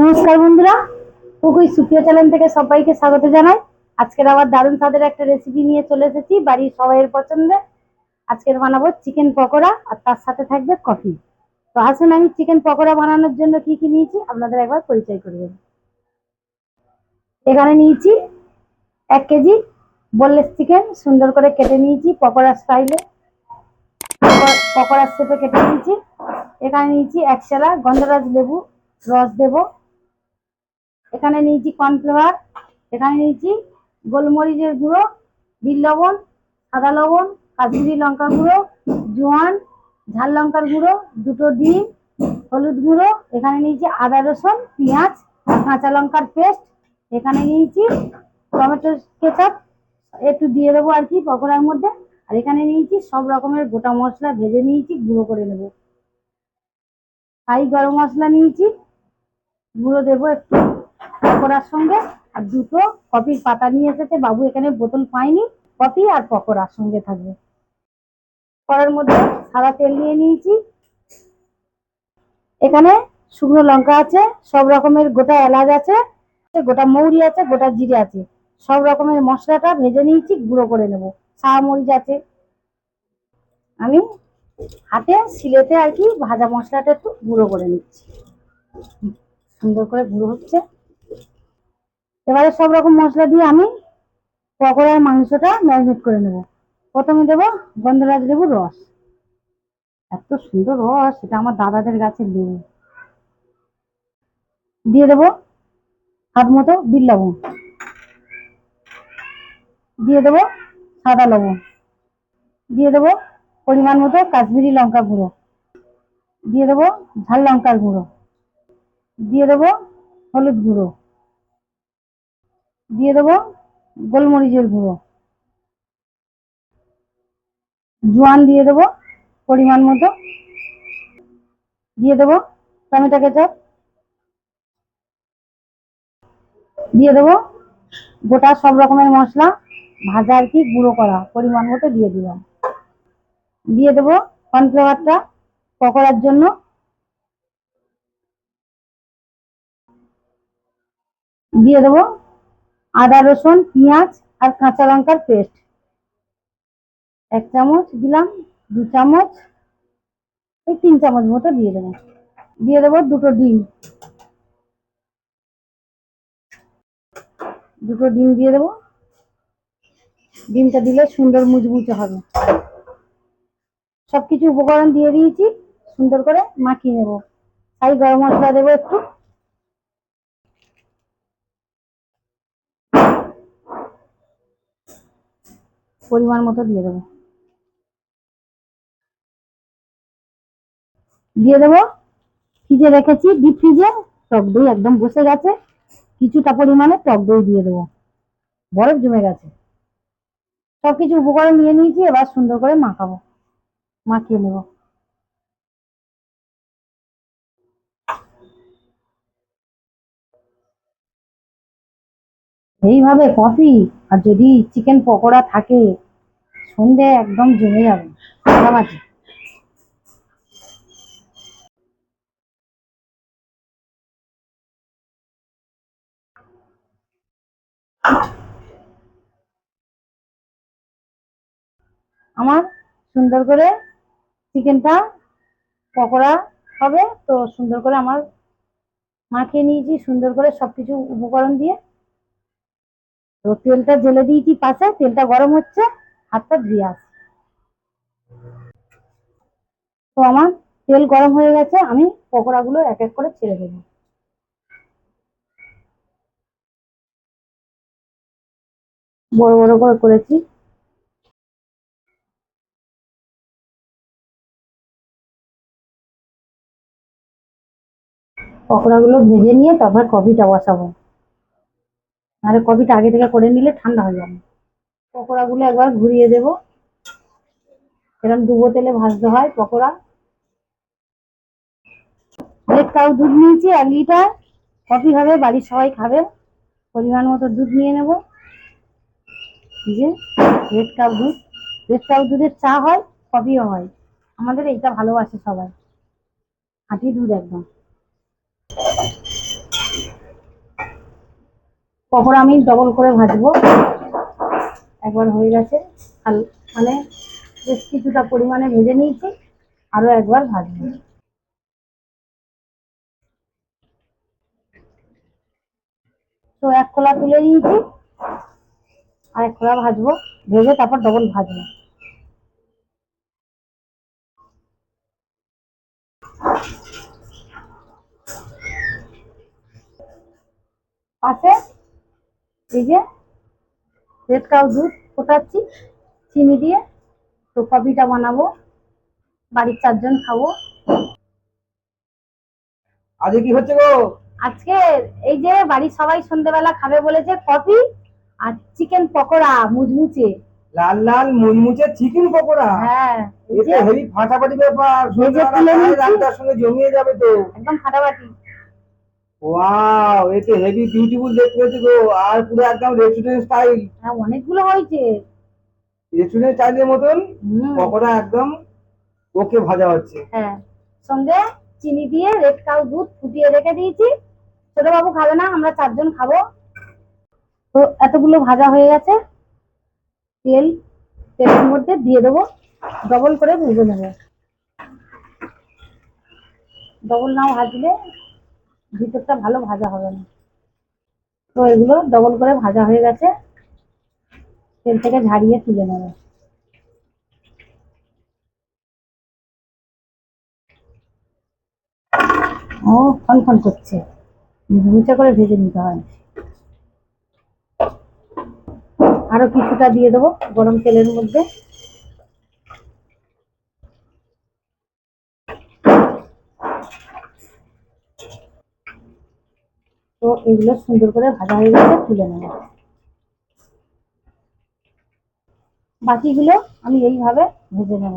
নমস্কার বন্ধুরা, কুকুই সুপ্রিয় চ্যানেল থেকে সবাইকে স্বাগত জানাই। আজকের আবার দারুণ স্বাদের একটা রেসিপি নিয়ে চলে এসেছি বাড়ির সবাইয়ের পছন্দে। আজকের বানাবো চিকেন পকোড়া আর তার সাথে থাকবে কফি। তো আসুন আমি চিকেন পকোড়া বানানোর জন্য কি কি নিয়েছি আপনাদের একবার পরিচয় করে দেব। এখানে নিয়েছি 1 কেজি বোনলেস চিকেন, সুন্দর করে কেটে নিয়েছি পকোড়া স্টাইলে, পকোড়ার শেপে কেটে নিয়েছি। এখানে নিয়েছি 1 চালা গন্ধরাজ লেবু রস দেব। এখানে নিয়েছি কর্নফ্লাওয়ার, এখানে নিয়েছি গোলমরিচের গুঁড়ো, বিট লবণ, সাদা লবণ, কাশ্মীরি লঙ্কা গুঁড়ো, জোয়ান, ঝাল লঙ্কার গুঁড়ো, 2টো ডিম, হলুদ গুঁড়ো। এখানে নিয়েছি আদা রসুন পেঁয়াজ আর কাঁচা লঙ্কার পেস্ট। এখানে নিয়েছি টমেটো কেচাপ, একটু দিয়ে দেবো আর কি পকোড়ার মধ্যে। আর এখানে নিয়েছি সব রকমের গোটা মশলা ভেজে নিয়েছি, গুঁড়ো করে নেব। গরম মশলা নিয়েছি, গুঁড়ো দেবো একটু পকোড়ার সঙ্গে। আর 2টো কফির পাতা নিয়ে এসেছে বাবু, এখানে বোতল পাইনি, কফি আর পকোড়ার সঙ্গে থাকবে। কড়ার মধ্যে সাদা তেল নিয়ে নিয়েছি। এখানে শুকনো লঙ্কা আছে, সব রকমের গোটা এলাচ আছে, গোটা মৌরি আছে, গোটা জিরে আছে। সব রকমের মশলাটা ভেজে নিয়েছি, গুঁড়ো করে নেব। সাদা মরিচ আছে। আমি হাতে শিলেতে আর কি ভাজা মশলাটা একটু গুঁড়ো করে নিচ্ছি। সুন্দর করে গুঁড়ো হচ্ছে। এবারে সব রকম মশলা দিয়ে আমি পকোড়ার মাংসটা ম্যারিনেট করে নেব। প্রথমে দেবো গন্ধরাজ লেবুর রস। এত সুন্দর রস, এটা আমার দাদাদের গাছের লেবু। দিয়ে দেবো স্বাদ মতো বিট লবণ, দিয়ে দেবো সাদা লবণ, দিয়ে দেবো পরিমাণ মতো কাশ্মীরি লঙ্কা গুঁড়ো, দিয়ে দেবো ঝাল লঙ্কার গুঁড়ো, দিয়ে দেবো হলুদ গুঁড়ো, দিয়ে দেবো গোলমরিচের গুঁড়ো, জোয়ান দিয়ে দেবো পরিমাণ মতো, দিয়ে দেবো টমেটো কেচাপ, দিয়ে দেবো গোটা সব রকমের মশলা ভাজা আর কি গুঁড়ো করা পরিমাণ মতো দিয়ে দিলাম। দিয়ে দেবো কর্নফ্লাওয়ারটা পকোড়ার জন্য, দিয়ে দেবো আদা রসুন পেঁয়াজ আর কাঁচা লঙ্কার পেস্ট। 1 চামচ দিলাম, 2 চামচ, এই 3 চামচ মতো দিয়ে দেবো। দিয়ে দেবো 2টো ডিম, 2টো ডিম দিয়ে দেবো। ডিমটা দিলে সুন্দর মুচমুচে হবে। সবকিছু উপকরণ দিয়ে দিয়েছি, সুন্দর করে মাখিয়ে নেবো। গরম মশলা দেবো একটু, পরিমাণ মতো দিয়ে দেবো। দিয়ে দেবো ফ্রিজে রেখেছি, ডিপ ফ্রিজে টক দই একদম বসে গেছে। কিছুটা পরিমাণে টক দই দিয়ে দেবো, বরফ জমে গেছে। সবকিছু উপকরণ নিয়ে নিয়েছি, এবার সুন্দর করে মাখাবো, মাখিয়ে নেব। এইভাবে কফি আর যদি চিকেন পকোড়া থাকে, সন্ধে একদম জমে যাবে ফাটাফাটি। আমার সুন্দর করে চিকেনটা পকোড়া হবে, তো সুন্দর করে আমার মাখিয়ে নিয়েছি সুন্দর করে সবকিছু উপকরণ দিয়ে। তো তেলটা জেলে দিয়েছি পাশে, তেলটা গরম হচ্ছে, হাতটা ধুয়ে আসি। তো আমার তেল গরম হয়ে গেছে, আমি পকোড়াগুলো এক এক করে ছেড়ে দেবো। বড় বড় করে করেছি। পকোড়াগুলো ভেজে নিয়ে তারপর কফিটা বসাবো, নাহলে কফিটা আগে থেকে করে নিলে ঠান্ডা হয়ে যাবে। পকোড়াগুলো একবার ঘুরিয়ে দেবো, এরকম ডুবো তেলে ভাজতে হয় পকোড়া। রেড কাউ দুধ নিয়েছি 1 লিটার, কফি হবে, বাড়ির সবাই খাবে। পরিমাণ মতো দুধ নিয়ে নেবো। এই যে রেড কাউ দুধ, রেড কাউ দুধের চা হয়, কফিও হয়। আমাদের এইটা ভালোবাসে সবাই, খাঁটি দুধ একদম। পকোড়া আমি ডবল করে ভাজবো। একবার হয়ে গেছে, মানে বেশ কিছুটা পরিমাণে ভেজে নিয়েছি, আরো একবার ভাজবো। তো এক খোলা তুলে নিয়েছি, আর এক খোলা ভাজবো, ভেজে তারপর ডবল ভাজবো। পাশে এই যে রেড কাউ দুধ ফোটাচ্ছি চিনি দিয়ে। তো কফিটা বানাবো, বাড়ির 4 জন খাবো। আজকে কি হচ্ছে গো? আজকে এই যে বাড়ির সবাই সন্ধ্যেবেলা খাবে বলেছে কফি আর চিকেন পকোড়া মুচমুচে। লাল লাল মুচমুচে চিকেন পকোড়া। হ্যাঁ, এই এতে যে হেভি ফাটাফাটি ব্যাপার, ভেজে সন্ধ্যাবেলা তুলে খায় নিয়েছি, রাতটার সঙ্গে জমিয়ে যাবে তো। একদম ফাটাফাটি। ওয়াও, এতে হেভি বিউটিফুল দেখতে হয়েছে গো, আর পুরো একদম রেস্টুরেন্ট স্টাইল। হ্যাঁ, অনেকগুলো হয়েছে। রেস্টুরেন্ট স্টাইলের মতন হুম। পকোড়া একদম ওকে ভাজা হচ্ছে। হ্যাঁ, সঙ্গে চিনি দিয়ে রেড কাউ দুধ ফুটিয়ে রেখে দিয়েছি। ছোট বাবু খাবে না, আমরা 4 জন খাবো। তো এতগুলো ভাজা হয়ে গেছে, তেলের মধ্যে দিয়ে দেবো, ডবল করে ভেজে নেবো। ডবল না ভাজলে ভিতরটা ভালো ভাজা হবে না। তো এগুলো ডবল করে ভাজা হয়ে গেছে, তেল থেকে ঝাড়িয়ে তুলে নেবো। ও ফনফন করছে, মুচমুচে করে ভেজে নিতে হয়। আরো কিছুটা দিয়ে দেবো গরম তেলের মধ্যে। তো এগুলো সুন্দর করে ভাজা হয়ে গেছে, তুলে নেব। বাকিগুলো আমি এইভাবে ভেজে নেব।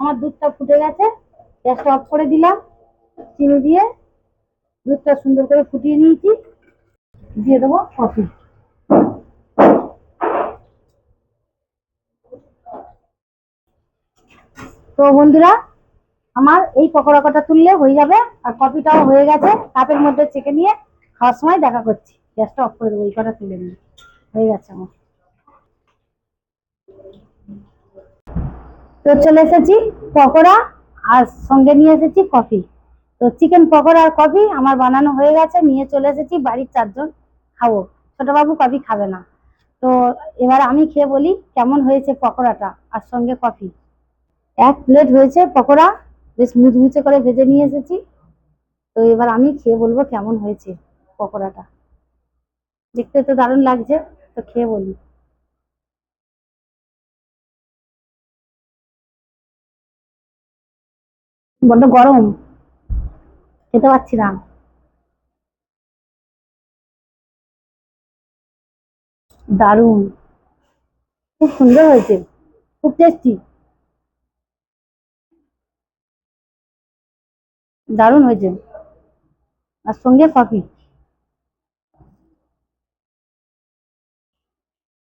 আমার দুধটা ফুটে গেছে, গ্যাসটা অফ করে দিলাম। চিনি দিয়ে দুধটা সুন্দর করে ফুটিয়ে নিয়েছি, দিয়ে দেবো কফি। তো বন্ধুরা, আমার এই পকোড়া কটা তুললে হয়ে যাবে, আর কফিটাও হয়ে গেছে। কাপের মধ্যে চেকে নিয়ে খাওয়ার সময় দেখা করছি। গ্যাসটা অফ করে দেবো, এই কটা তুলে নিয়ে হয়ে গেছে আমার। তো চলে এসেছি পকোড়া, আর সঙ্গে নিয়ে এসেছি কফি। তো চিকেন পকোড়া আর কফি আমার বানানো হয়ে গেছে, নিয়ে চলে এসেছি, বাড়ির 4 জন খাবো। ছোট বাবু কফি খাবে না। তো এবার আমি খেয়ে বলি কেমন হয়েছে পকোড়াটা আর সঙ্গে কফি। 1 প্লেট হয়েছে পকোড়া, বেশ মুচমুচে করে ভেজে নিয়ে এসেছি। তো এবার আমি খেয়ে বলবো কেমন হয়েছে পকোড়াটা। দেখতে তো দারুণ লাগছে, তো খেয়ে বলি। বড্ড গরম, খেতে পারছি না। দারুণ, খুব সুন্দর হয়েছে, খুব টেস্টি, দারুণ হয়েছে। আর সঙ্গে কফি,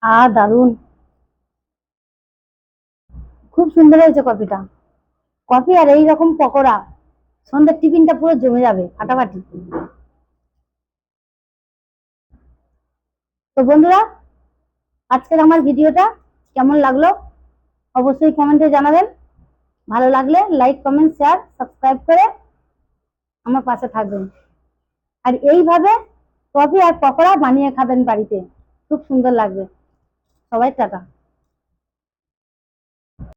আর দারুণ, খুব সুন্দর হয়েছে কফিটা। কফি আর এই রকম পকোড়া, সন্ধ্যের টিফিনটা পুরো জমে যাবে ফাটাফাটি। তো বন্ধুরা, আজকের আমার ভিডিওটা কেমন লাগলো অবশ্যই কমেন্টে জানাবেন। ভালো লাগলে লাইক কমেন্ট শেয়ার সাবস্ক্রাইব করে আমার পাশে থাকবেন। আর এইভাবে কফি আর পকোড়া বানিয়ে খাবেন বাড়িতে, খুব সুন্দর লাগবে। সবাই টাটা।